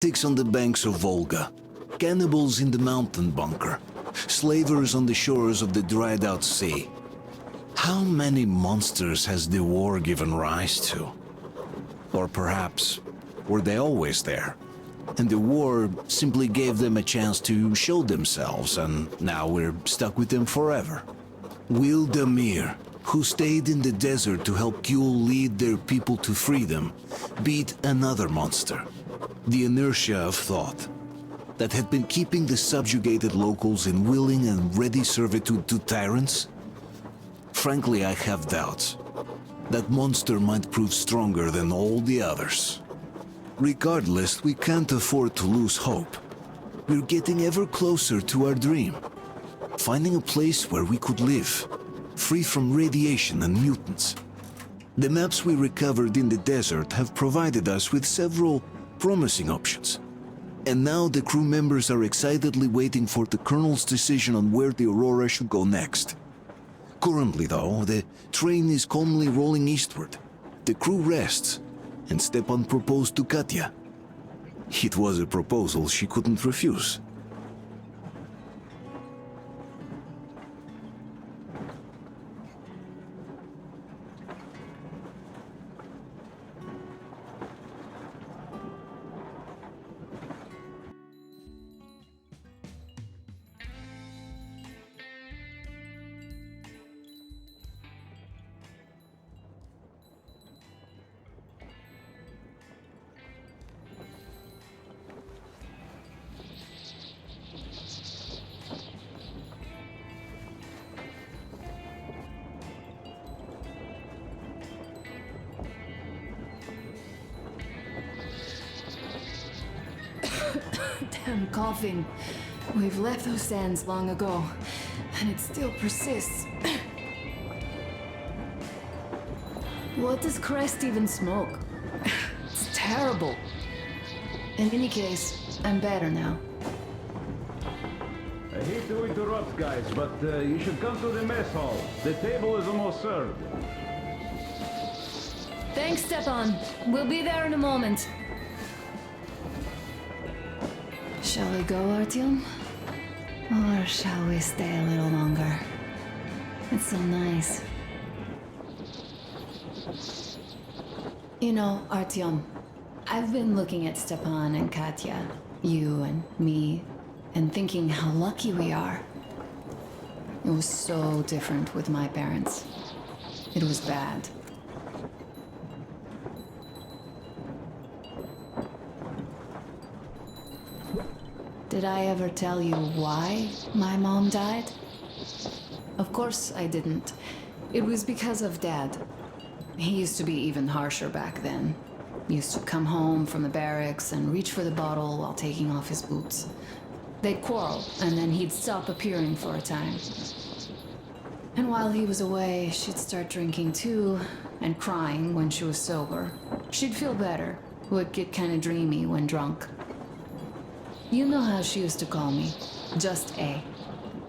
Ticks on the banks of Volga, cannibals in the mountain bunker, slavers on the shores of the dried-out sea. How many monsters has the war given rise to? Or perhaps, were they always there? And the war simply gave them a chance to show themselves, and now we're stuck with them forever. Will Damir, who stayed in the desert to help Kjul lead their people to freedom, beat another monster. The inertia of thought that had been keeping the subjugated locals in willing and ready servitude to tyrants? Frankly, I have doubts. That monster might prove stronger than all the others. Regardless, we can't afford to lose hope. We're getting ever closer to our dream. Finding a place where we could live, free from radiation and mutants. The maps we recovered in the desert have provided us with several promising options. And now the crew members are excitedly waiting for the Colonel's decision on where the Aurora should go next. Currently, though, the train is calmly rolling eastward. The crew rests, and Stepan proposed to Katya. It was a proposal she couldn't refuse. Damn coughing. We've left those sands long ago, and it still persists. What does Crest even smoke? It's terrible. In any case, I'm better now. I hate to interrupt, guys, but you should come to the mess hall. The table is almost served. Thanks, Stepan. We'll be there in a moment. Shall we go, Artyom? Or shall we stay a little longer? It's so nice. You know, Artyom, I've been looking at Stepan and Katya, you and me, and thinking how lucky we are. It was so different with my parents. It was bad. Did I ever tell you why my mom died? Of course I didn't. It was because of Dad. He used to be even harsher back then. He used to come home from the barracks and reach for the bottle while taking off his boots. They'd quarrel, and then he'd stop appearing for a time. And while he was away, she'd start drinking too, and crying when she was sober. She'd feel better, would get kinda dreamy when drunk. You know how she used to call me? Just A.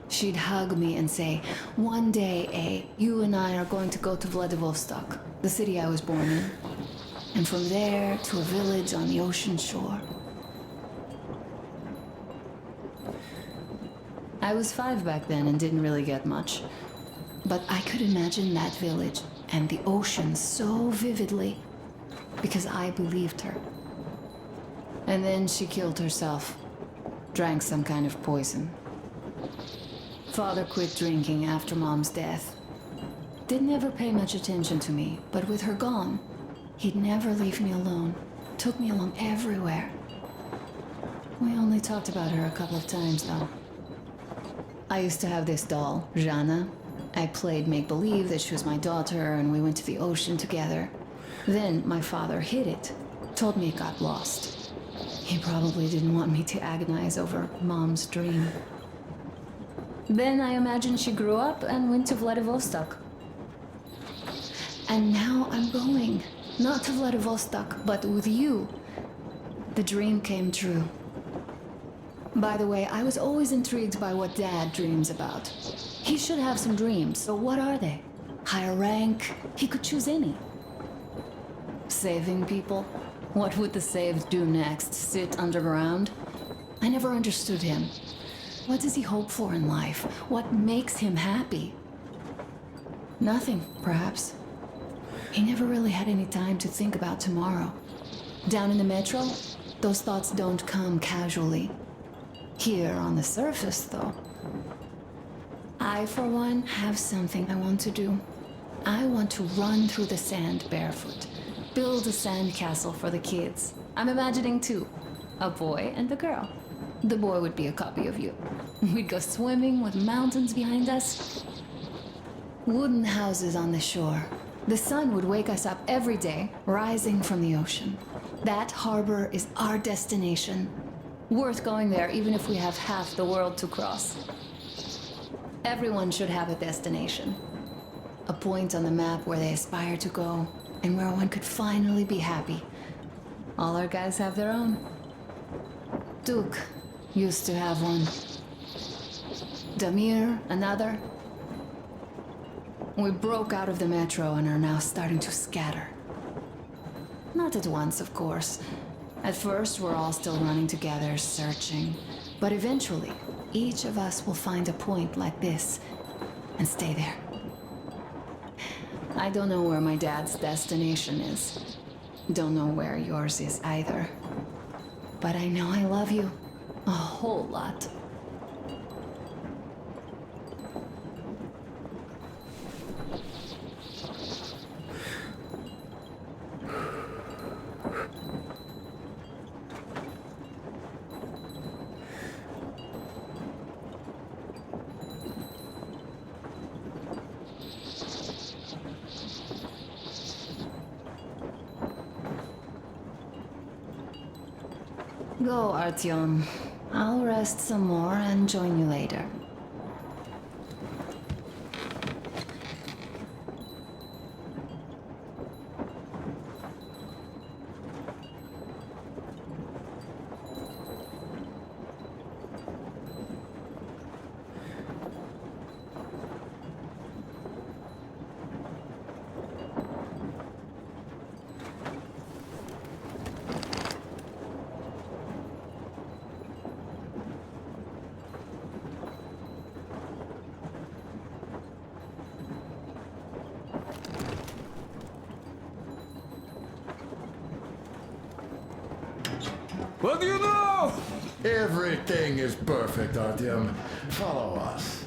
She'd hug me and say, "One day, A, you and I are going to go to Vladivostok, the city I was born in. And from there to a village on the ocean shore." I was 5 back then and didn't really get much. But I could imagine that village and the ocean so vividly because I believed her. And then she killed herself. Drank some kind of poison. Father quit drinking after Mom's death. Didn't ever pay much attention to me, but with her gone, he'd never leave me alone. Took me along everywhere. We only talked about her a couple of times, though. I used to have this doll, Jana. I played make-believe that she was my daughter, and we went to the ocean together. Then my father hid it. Told me it got lost. He probably didn't want me to agonize over Mom's dream. Then I imagine she grew up and went to Vladivostok. And now I'm going. Not to Vladivostok, but with you. The dream came true. By the way, I was always intrigued by what Dad dreams about. He should have some dreams, so what are they? Higher rank? He could choose any. Saving people? What would the saved do next? Sit underground? I never understood him. What does he hope for in life? What makes him happy? Nothing, perhaps. He never really had any time to think about tomorrow. Down in the metro, those thoughts don't come casually. Here on the surface, though. I, for one, have something I want to do. I want to run through the sand barefoot. Build a sandcastle for the kids. I'm imagining two. A boy and a girl. The boy would be a copy of you. We'd go swimming with mountains behind us. Wooden houses on the shore. The sun would wake us up every day, rising from the ocean. That harbor is our destination. Worth going there even if we have half the world to cross. Everyone should have a destination. A point on the map where they aspire to go, and where one could finally be happy. All our guys have their own. Duke used to have one. Damir, another. We broke out of the metro and are now starting to scatter. Not at once, of course. At first, we're all still running together, searching. But eventually, each of us will find a point like this and stay there. I don't know where my dad's destination is. Don't know where yours is either. But I know I love you a whole lot. Go, Artyom. I'll rest some more and join you later. What do you know? Everything is perfect, Artyom. Follow us.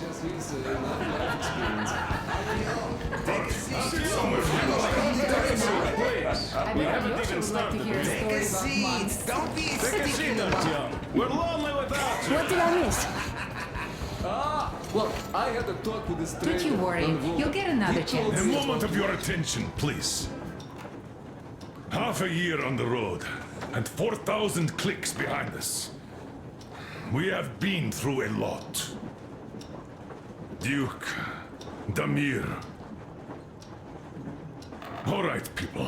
just his life experience. I bet Yosha would like to hear a story about monsters. Don't be Take a seat, Artyom. We're lonely without you. What did I miss? Well, I had a talk with the stranger. Don't you worry, on Volga. you'll get another He told chance. A me- moment of your attention, please. Half a year on the road, and 4,000 clicks behind us. We have been through a lot. Duke, Damir. All right, people.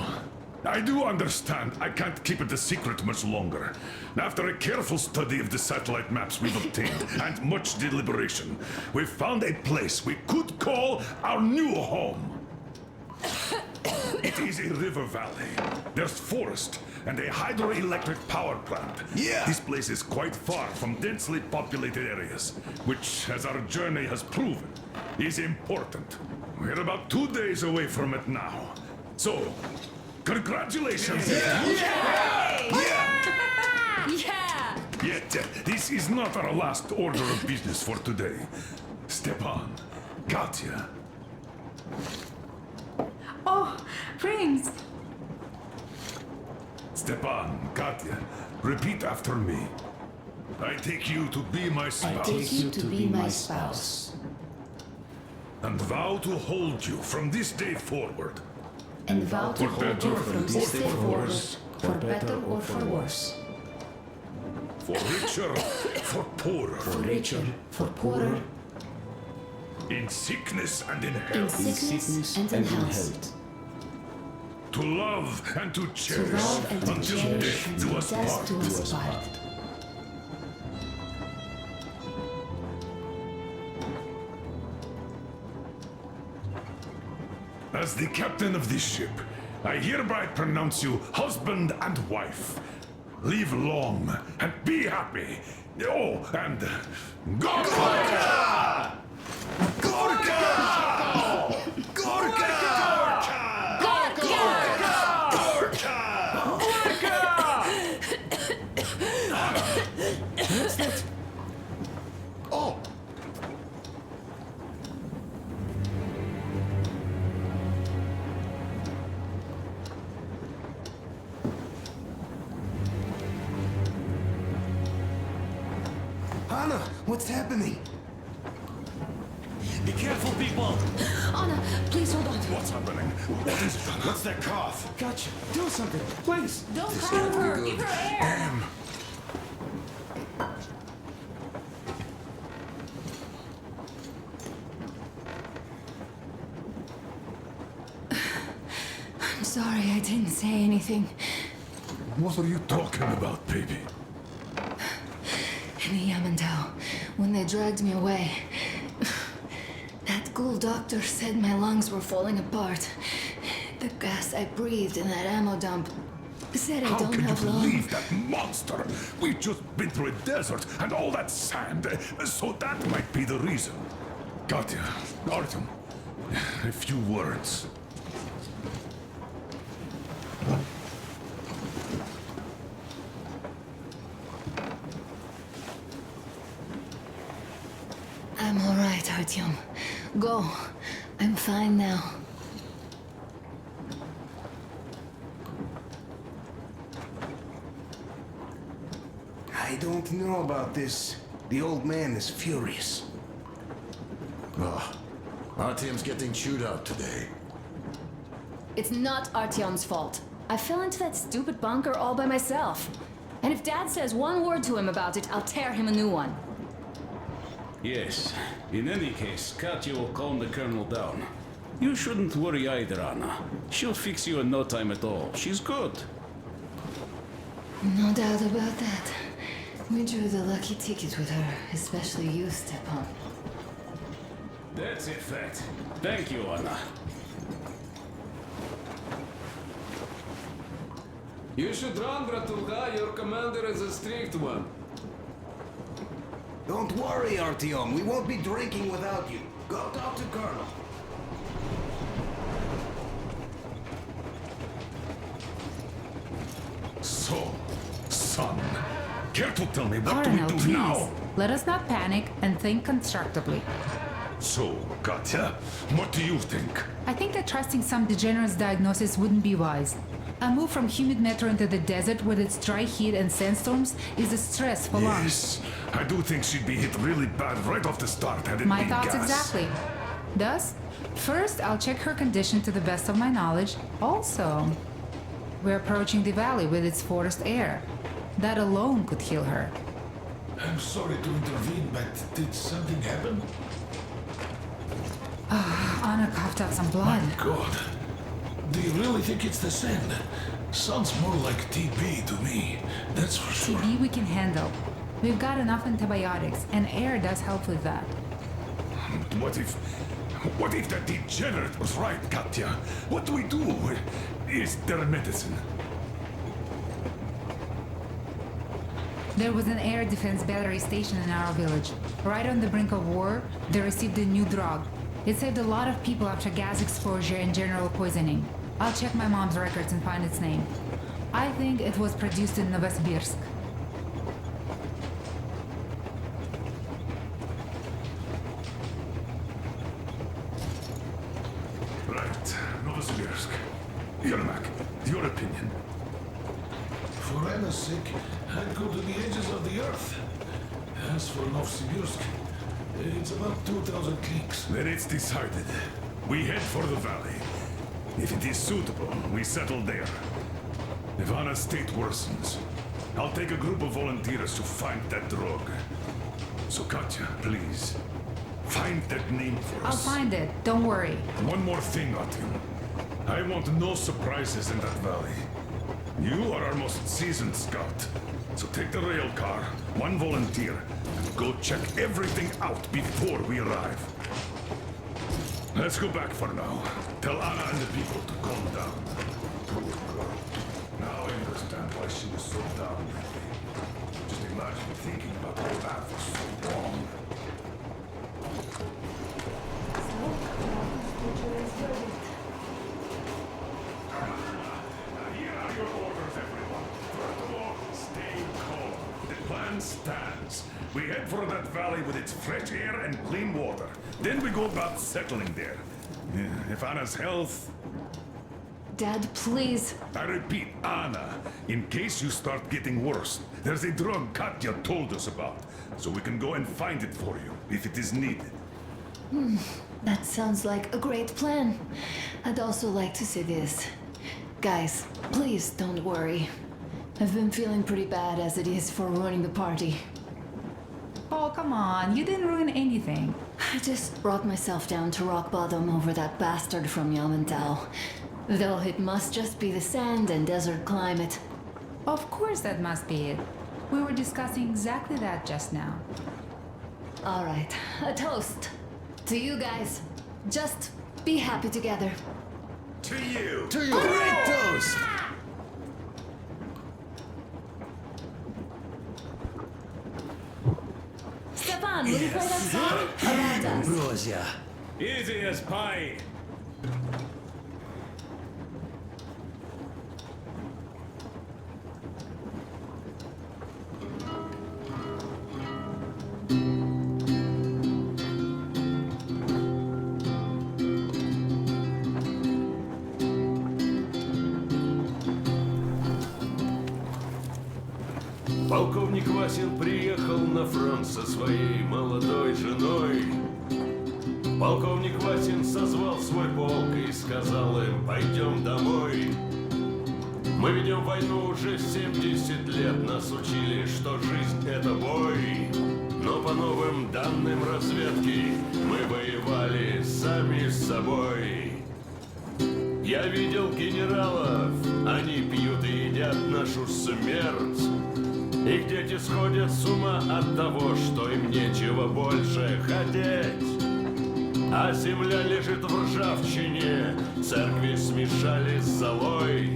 I do understand I can't keep it a secret much longer. After a careful study of the satellite maps we've obtained and much deliberation, we've found a place we could call our new home. It is a river valley. There's forest and a hydroelectric power plant. Yeah. This place is quite far from densely populated areas, which, as our journey has proven, is important. We're about 2 days away from it now. So, congratulations! Yeah! Yet, this is not our last order of business for today. Stepan, Katya, Oh, Prince! Stepan, Katya, repeat after me. I take you to be my spouse. Take you to be my spouse. And vow to hold you from this day forward. And vow to For hold better you or from for this day forward, worse. for better or for worse. For richer, for poorer. For richer, for poorer, In sickness and in in health. sickness and in health. To love and to To cherish. love and to Until cherish death do until us death part. do us part. As the captain of this ship, I hereby pronounce you husband and wife. Live long and be happy. Oh, and Gorka! Gorka! Gorka! Oh! Anna, what's happening? Be careful, people! Anna, please hold on. what's happening? What is it? What's that cough? Gotcha. Do something, please. Don't harm her! Give her air! I'm sorry I didn't say anything. What are you talking about, baby? In the Yamantau, when they dragged me away, that ghoul doctor said my lungs were falling apart. The gas I breathed in that ammo dump said I How don't can you have long. believe that monster? We've just been through a desert and all that sand, so that might be the reason. Katya, Artyom, a few words. I'm all right, Artyom. Go. I'm fine now. I don't know about this. The old man is furious. Ah, Artyom's getting chewed out today. It's not Artyom's fault. I fell into that stupid bunker all by myself. And if Dad says one word to him about it, I'll tear him a new one. Yes. In any case, Katya will calm the colonel down. You shouldn't worry either, Anna. She'll fix you in no time at all. She's good. No doubt about that. We drew the lucky ticket with her, especially you, Stepan. That's a fact. Thank you, Anna. You should run, Bratulga. Your commander is a strict one. Don't worry, Artyom. We won't be drinking without you. Go talk to Colonel. So, son, care to tell me what do Colonel, we do please. now? Let us not panic and think constructively. So, Katya, what do you think? I think that trusting some degenerate's diagnosis wouldn't be wise. A move from humid metro into the desert with its dry heat and sandstorms is a stress for lungs. Yes, I do think she'd be hit really bad right off the start had it My been thoughts gas. exactly. Thus, first I'll check her condition to the best of my knowledge. Also, we're approaching the valley with its forest air. That alone could heal her. I'm sorry to intervene, but did something happen? Anna coughed up some blood. God. Do you really think it's the sand? Sounds more like TB to me. That's for sure. TB we can handle. We've got enough antibiotics, and air does help with that. But what if that degenerate was right, Katya? What do we do? Is there medicine? There was an air defense battery station in our village. Right on the brink of war, they received a new drug. It saved a lot of people after gas exposure and general poisoning. I'll check my mom's records and find its name. I think it was produced in Novosibirsk. Right, Novosibirsk. Yermak, your opinion? For Anna's sake, I'd go to the edges of the earth. As for Novosibirsk, it's about 2,000 cliques. Then it's decided. We head for the valley. If it is suitable, we settle there. If Anna's state worsens, I'll take a group of volunteers to find that drug. So Katya, please, find that name for I'll us. find it, don't worry. One more thing, Artyom. I want no surprises in that valley. You are our most seasoned scout. So take the rail car, one volunteer, and go check everything out before we arrive. Let's go back for now. Tell Anna and the people to calm down. Poor girl. Now I understand why she was so down lately. Just imagine thinking about her path for so long. Here are your orders, everyone. First of all, stay calm. The plan stands. We head for that valley with its fresh air and clean water. Then we go about settling there. If Anna's health... Dad, please. I repeat, Anna, in case you start getting worse, there's a drug Katya told us about, so we can go and find it for you, if it is needed. That sounds like a great plan. I'd also like to say this. Guys, please don't worry. I've been feeling pretty bad as it is for ruining the party. Oh, come on, you didn't ruin anything. I just brought myself down to rock bottom over that bastard from Yamantau. Though it must just be the sand and desert climate. Of course that must be it. We were discussing exactly that just now. All right, a toast. To you guys. Just be happy together. To you! To you! Great toast! Stefan, will you play that song? Around us. Ambrosia. Easy as pie. Полковник Васин приехал на фронт со своей молодой женой. Полковник Васин созвал свой полк и сказал им: пойдем домой. Мы ведем войну уже 70 лет, нас учили, что жизнь это бой. Но по новым данным разведки мы воевали сами с собой. Я видел генералов, они пьют и едят нашу смерть. Их дети сходят с ума от того, что им нечего больше хотеть. А земля лежит в ржавчине, церкви смешали с золой.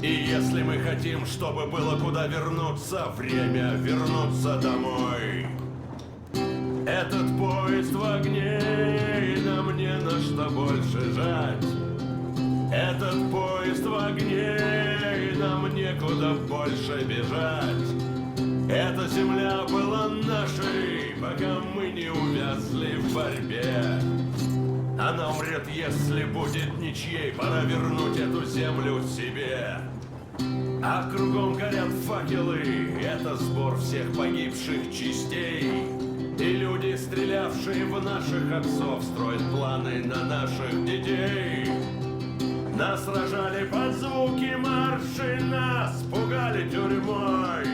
И если мы хотим, чтобы было куда вернуться, время вернуться домой. Этот поезд в огне, и нам не на что больше жать. Этот поезд в огне, и нам некуда больше бежать. Эта земля была нашей, пока мы не увязли в борьбе. Она умрет, если будет ничьей, пора вернуть эту землю себе. А кругом горят факелы, это сбор всех погибших частей. И люди, стрелявшие в наших отцов, строят планы на наших детей. Нас сражали под звуки маршей, нас пугали тюрьмой.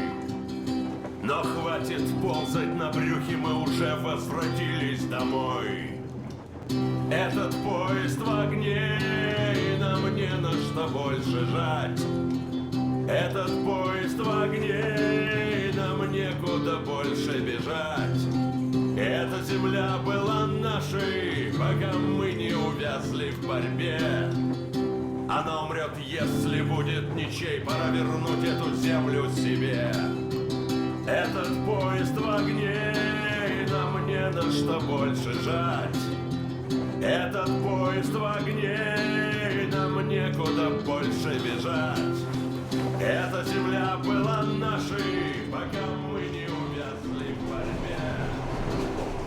Но хватит ползать на брюхе, мы уже возвратились домой. Этот поезд в огне, и нам не на что больше жать. Этот поезд в огне, и нам некуда больше бежать. Эта земля была нашей, пока мы не увязли в борьбе. Она умрет, если будет ничей, пора вернуть эту землю себе. Этот поезд в огне, и нам не на что больше жать. Этот поезд в огне, и нам некуда больше бежать. Эта земля была нашей, пока мы не увязли в борьбе.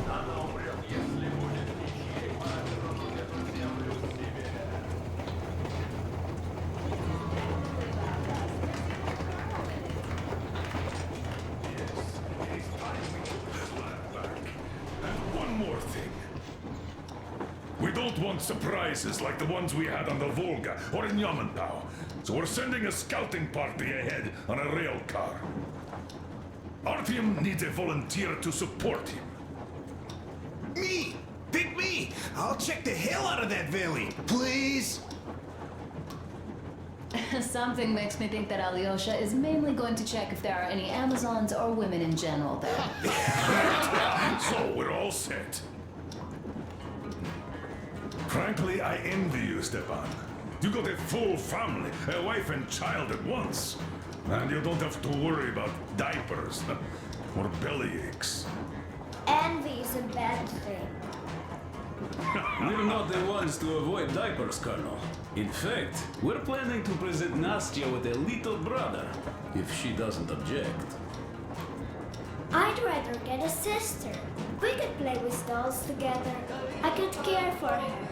Она умрет, если будет ничьей, пора вернуть эту землю себе. And one more thing. We don't want surprises like the ones we had on the Volga or in Yamantau. So we're sending a scouting party ahead on a rail car. Artyom needs a volunteer to support him. Me! Pick me! I'll check the hell out of that valley. Please? Something makes me think that Alyosha is mainly going to check if there are any Amazons or women in general there. So we're all set. Frankly, I envy you, Stepan. You got a full family, a wife and child at once. And you don't have to worry about diapers or belly aches. Envy is a bad thing. We're not the ones to avoid diapers, Colonel. In fact, we're planning to present Nastya with a little brother, if she doesn't object. I'd rather get a sister. We could play with dolls together. I could care for her.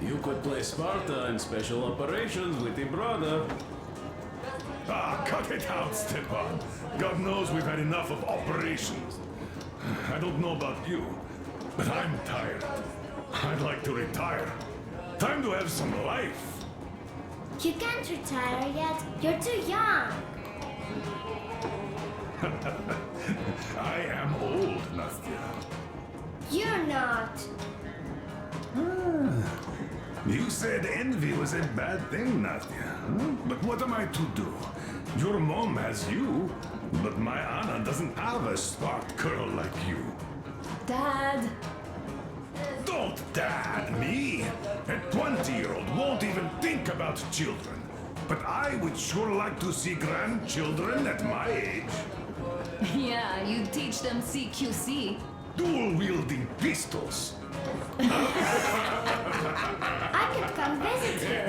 You could play Sparta in special operations with your brother. Ah, cut it out, Stepan. God knows we've had enough of operations. I don't know about you, but I'm tired. I'd like to retire. Time to have some life. You can't retire yet. You're too young. I am old, Nastya. You're not. You said envy was a bad thing, Nastya. Huh? But what am I to do? Your mom has you, but my Anna doesn't have a smart girl like you. Dad! Don't dad me! A 20-year-old won't even think about children. But I would sure like to see grandchildren at my age. Yeah, you teach them CQC. Dual-wielding pistols. I could come visit you.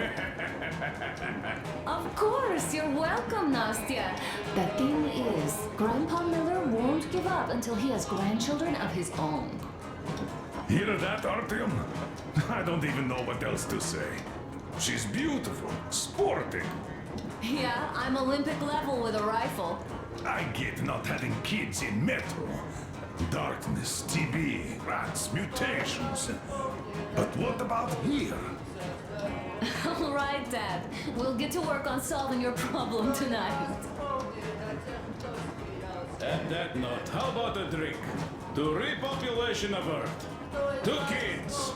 Of course, you're welcome, Nastya. The thing is, Grandpa Miller won't give up until he has grandchildren of his own. Hear that, Artyom? I don't even know what else to say. She's beautiful, sporting. Yeah, I'm Olympic level with a rifle. I get not having kids in Metro. Darkness, TB, rats, mutations. But what about here? All right, Dad. We'll get to work on solving your problem tonight. At that note, how about a drink? To repopulation of Earth. To kids.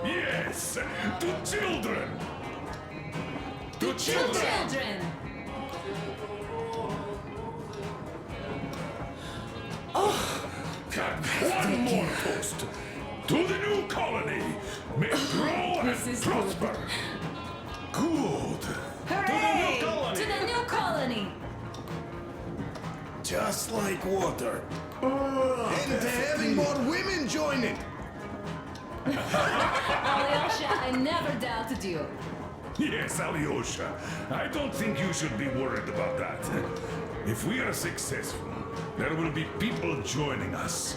Yes, to children. To children. Children! God, one more toast. To the new colony. May it grow and This is prosper. Good. Hooray! colony. To the new colony! Just like water. And to having more women join it. Alyosha, I never doubted you. Yes, Alyosha. I don't think you should be worried about that. If we are successful, there will be people joining us.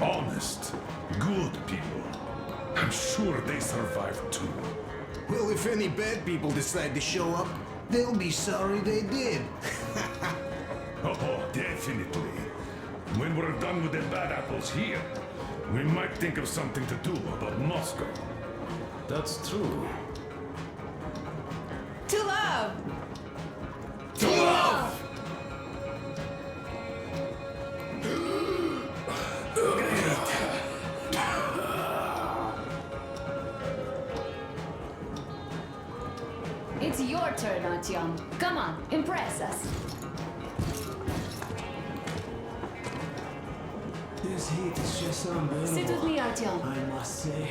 Honest, good people. I'm sure they survive too. Well, if any bad people decide to show up, they'll be sorry they did. Oh, definitely. When we're done with the bad apples here, we might think of something to do about Moscow. That's true. To love! To love! It's your turn, Artyom. Come on, impress us. This heat is just unbearable. Sit with me, Artyom. I must say.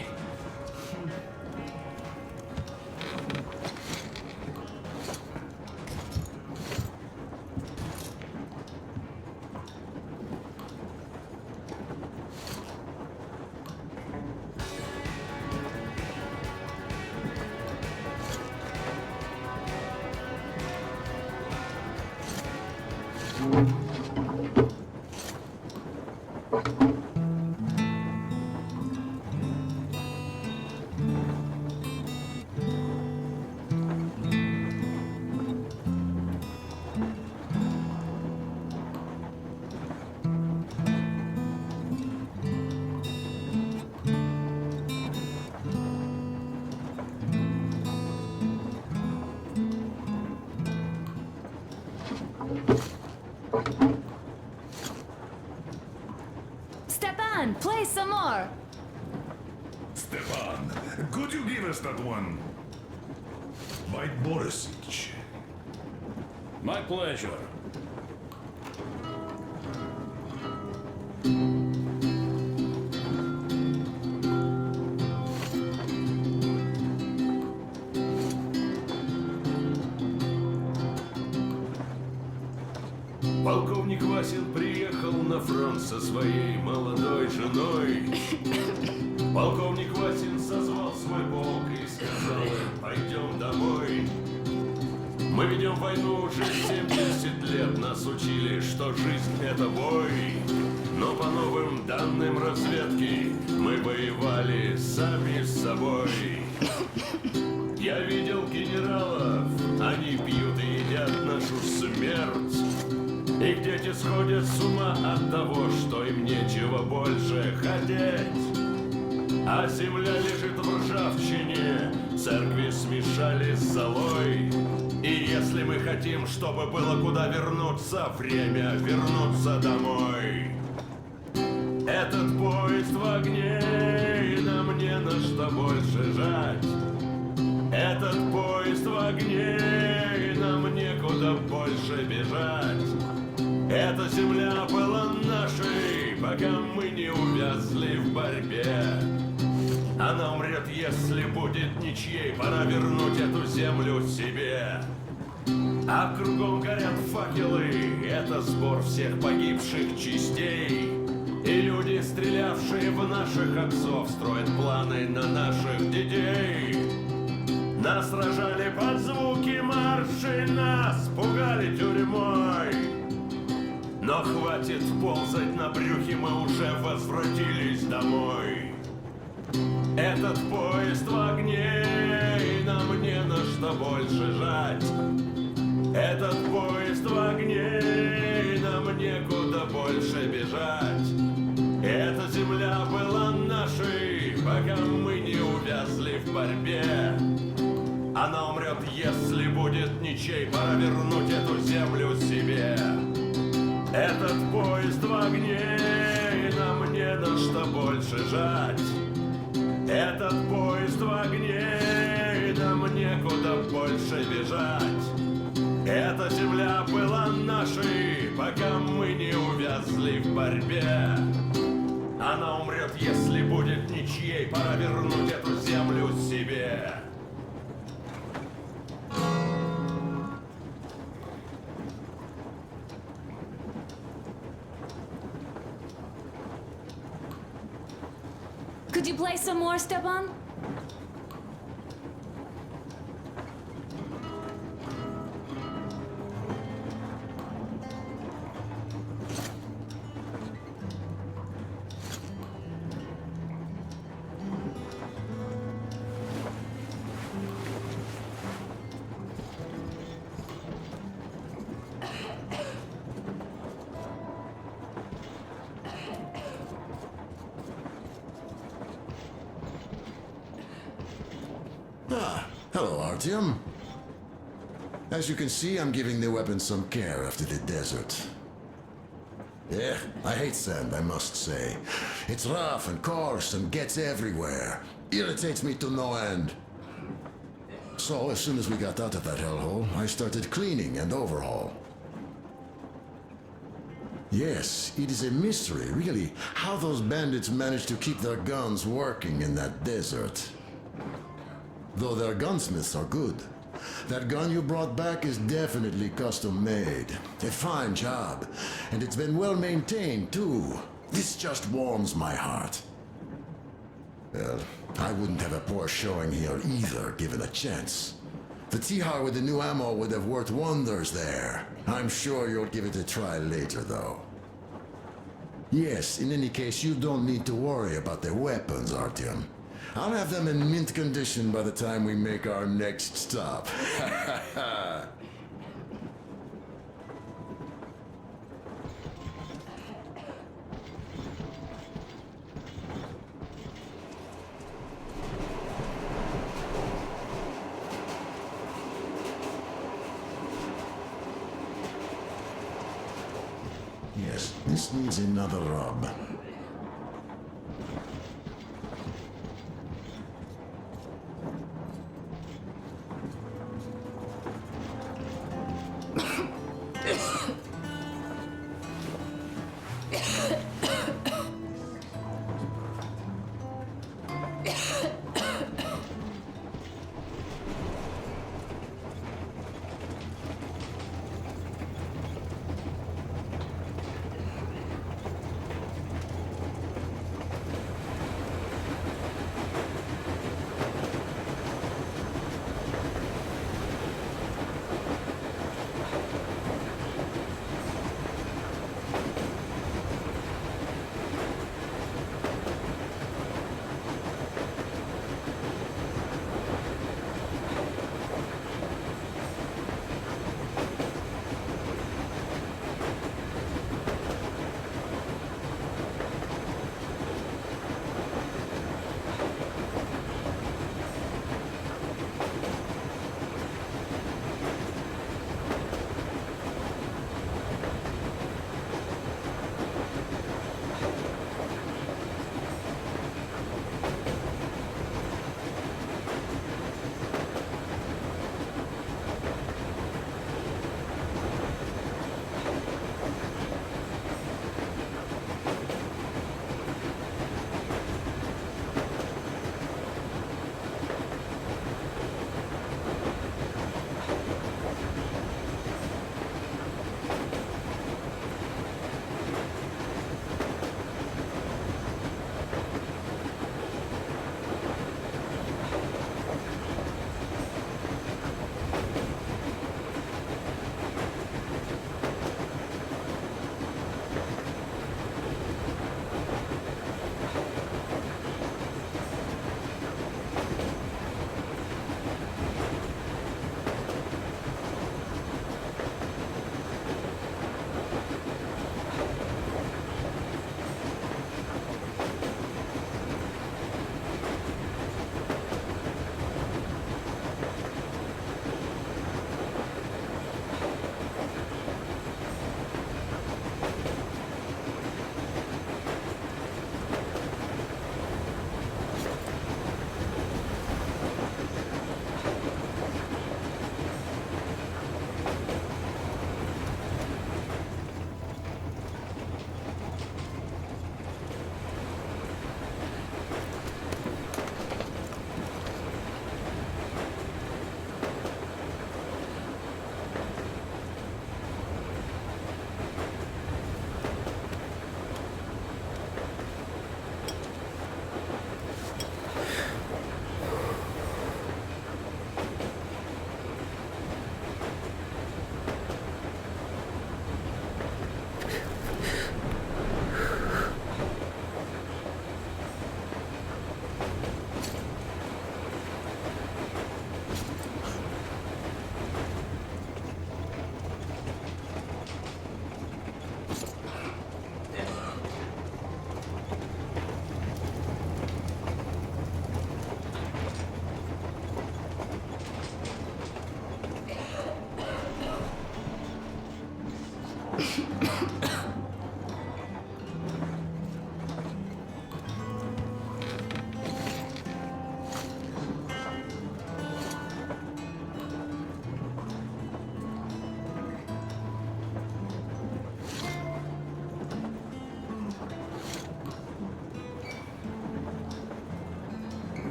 Stepan, play some more. Stepan, could you give us that one? By Borisich. My pleasure. Полковник Васин приехал на фронт со своей молодой женой. Полковник Васин созвал свой полк и сказал им: пойдем домой. Мы ведем войну уже 70 лет, нас учили, что жизнь это бой. Но по новым данным разведки мы воевали сами с собой. Я видел генералов, они пьют и едят нашу смерть. Их дети сходят с ума от того, что им нечего больше хотеть. А земля лежит в ржавчине, церкви смешали с золой. И если мы хотим, чтобы было куда вернуться, время вернуться домой. Этот поезд в огне, и нам не на что больше жать. Этот поезд в огне, и нам некуда больше бежать. Эта земля была нашей, пока мы не увязли в борьбе. Она умрет, если будет ничьей, пора вернуть эту землю себе. А кругом горят факелы, это сбор всех погибших частей. И люди, стрелявшие в наших отцов, строят планы на наших детей. Нас сражали под звуки маршей, нас пугали тюрьмой. Но хватит ползать на брюхе, мы уже возвратились домой. Этот поезд в огне, и нам не на что больше жать. Этот поезд в огне, и нам некуда больше бежать. Эта земля была нашей, пока мы не увязли в борьбе. Она умрет, если будет ничей, пора вернуть эту землю себе. Этот поезд в огне, и нам не на что больше жать. Этот поезд в огне, и нам некуда больше бежать. Эта земля была нашей, пока мы не увязли в борьбе. Она умрет, если будет ничьей, пора вернуть эту землю себе. Could you play some more, Stepan? Ah, hello, Artyom. As you can see, I'm giving the weapon some care after the desert. Yeah, I hate sand, I must say. It's rough and coarse and gets everywhere. Irritates me to no end. So, as soon as we got out of that hellhole, I started cleaning and overhaul. Yes, it is a mystery, really, how those bandits managed to keep their guns working in that desert. Though their gunsmiths are good. That gun you brought back is definitely custom made. A fine job. And it's been well maintained, too. This just warms my heart. Well, I wouldn't have a poor showing here either, given a chance. The Tihar with the new ammo would have worked wonders there. I'm sure you'll give it a try later, though. Yes, in any case, you don't need to worry about the weapons, Artyom. I'll have them in mint condition by the time we make our next stop. Yes, this needs another rub.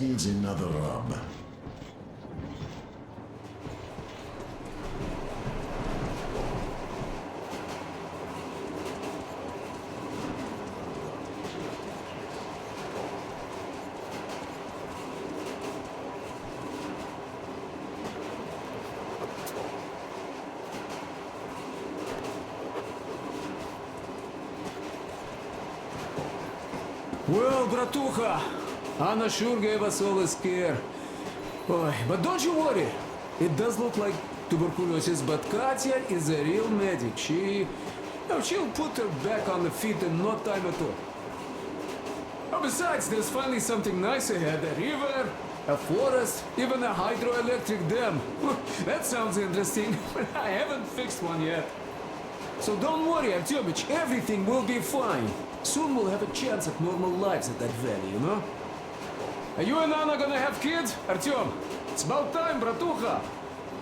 needs another rub. Well, bratucha, Anna sure gave us all a scare. Oy, but don't you worry. It does look like tuberculosis, but Katya is a real medic. She'll put her back on the feet in no time at all. Oh, besides, there's finally something nice ahead. A river, a forest, even a hydroelectric dam. That sounds interesting, but I haven't fixed one yet. So don't worry, Artyomich, everything will be fine. Soon we'll have a chance at normal lives at that valley, you know? Are you and Anna gonna have kids, Artyom? It's about time, bratucha.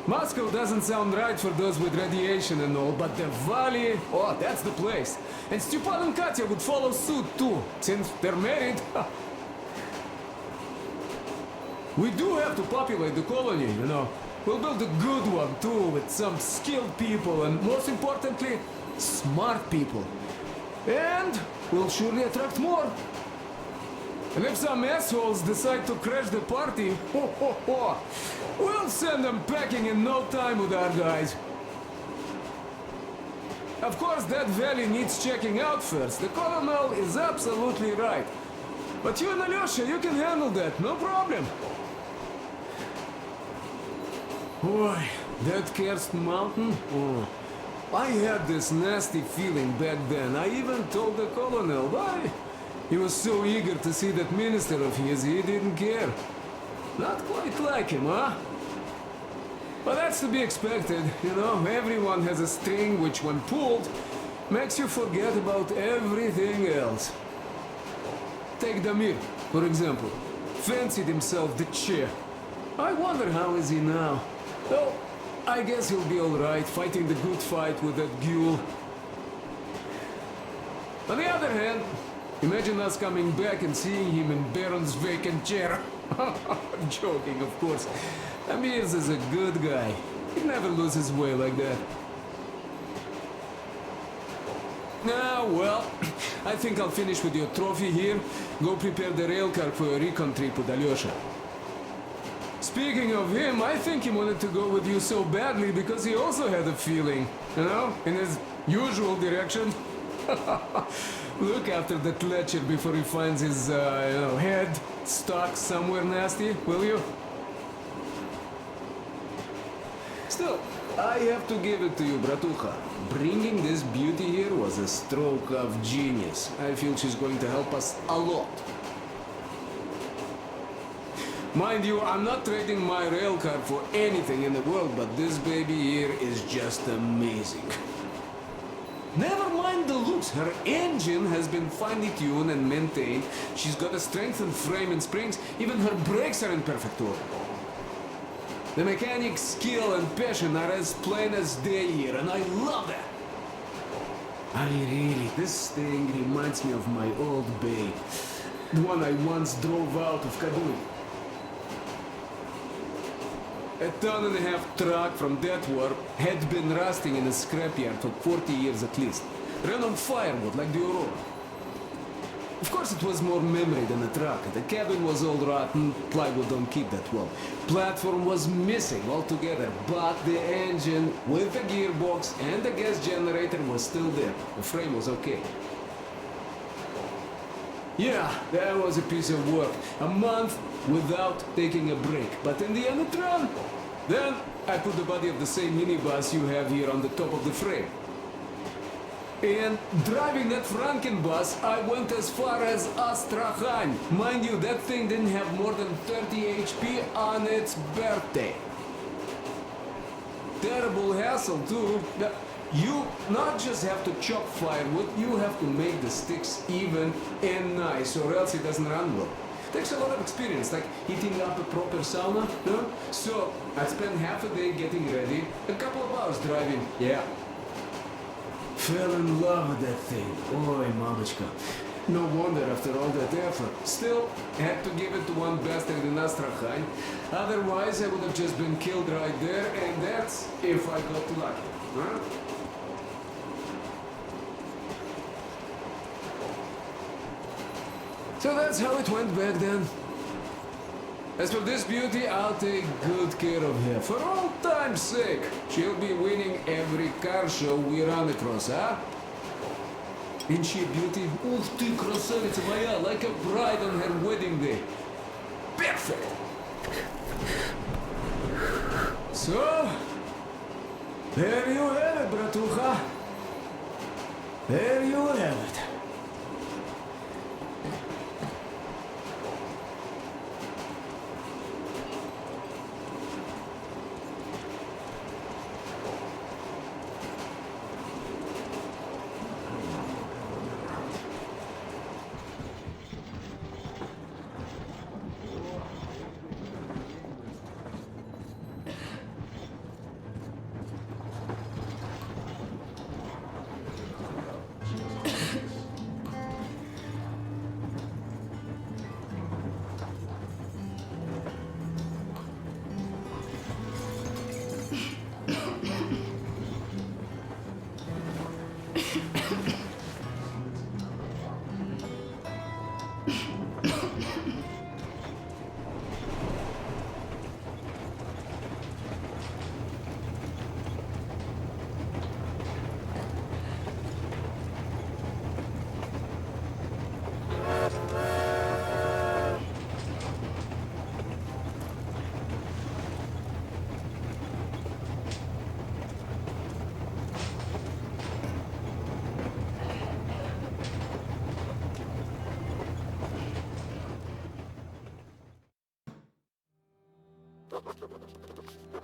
Moscow doesn't sound right for those with radiation and all, but the valley, oh, that's the place. And Stepan and Katya would follow suit too, since they're married. We do have to populate the colony, you know. We'll build a good one too, with some skilled people and, most importantly, smart people. And we'll surely attract more. And if some assholes decide to crash the party, we'll send them packing in no time with our guys. Of course, that valley needs checking out first. The colonel is absolutely right. But you and Alyosha, you can handle that, no problem. Boy, that cursed mountain? Oh. I had this nasty feeling back then. I even told the colonel why. He was so eager to see that minister of his, he didn't care. Not quite like him, huh? But that's to be expected, you know. Everyone has a string which, when pulled, makes you forget about everything else. Take Damir, for example. Fancied himself the chair. I wonder how is he now. Well, I guess he'll be alright, fighting the good fight with that ghoul. On the other hand, imagine us coming back and seeing him in Baron's vacant chair. I'm joking, of course. Amirs is a good guy. He'd never lose his way like that. Ah, well, I think I'll finish with your trophy here. Go prepare the railcar for a recon trip with Alyosha. Speaking of him, I think he wanted to go with you so badly because he also had a feeling, you know, in his usual direction. Look after that lecher before he finds his, head stuck somewhere nasty, will you? Still, I have to give it to you, bratucha. Bringing this beauty here was a stroke of genius. I feel she's going to help us a lot. Mind you, I'm not trading my railcar for anything in the world, but this baby here is just amazing. Never mind the looks, her engine has been finely tuned and maintained. She's got a strengthened frame and springs, even her brakes are in perfect order. The mechanic's skill and passion are as plain as day here, and I love that. This thing reminds me of my old bay, the one I once drove out of Kaduri. A ton-and-a-half truck from that war had been rusting in a scrapyard for 40 years at least. Ran on firewood like the Aurora. Of course it was more memory than a truck. The cabin was all rotten, plywood don't keep that well. Platform was missing altogether, but the engine with the gearbox and the gas generator was still there. The frame was okay. Yeah, that was a piece of work. A month without taking a break. But in the end it ran. Then I put the body of the same minibus you have here on the top of the frame. And driving that Frankenbus, I went as far as Astrakhan. Mind you, that thing didn't have more than 30 HP on its birthday. Terrible hassle too. You not just have to chop firewood, you have to make the sticks even and nice, or else it doesn't run well. Takes a lot of experience, like heating up a proper sauna, no? So, I spent half a day getting ready, a couple of hours driving, yeah. Fell in love with that thing. Oi, mamachka. No wonder after all that effort. Still, had to give it to one bastard in Astrakhan. Otherwise, I would have just been killed right there, and that's if I got lucky. Huh? So that's how it went back then. As for this beauty, I'll take good care of her. For all time's sake, she'll be winning every car show we run across, huh? Ain't she a beauty? Ух ты, красавица моя, like a bride on her wedding day. Perfect! So, there you have it, bratucha. There you have it.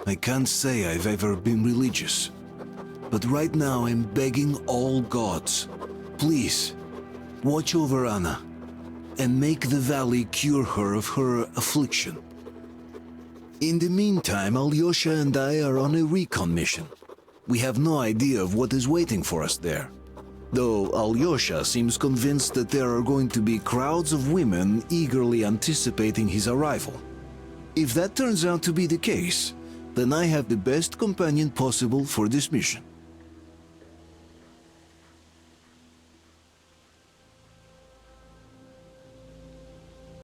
I can't say I've ever been religious, but right now I'm begging all gods, please, watch over Anna, and make the valley cure her of her affliction. In the meantime, Alyosha and I are on a recon mission. We have no idea of what is waiting for us there, though Alyosha seems convinced that there are going to be crowds of women eagerly anticipating his arrival. If that turns out to be the case, then I have the best companion possible for this mission.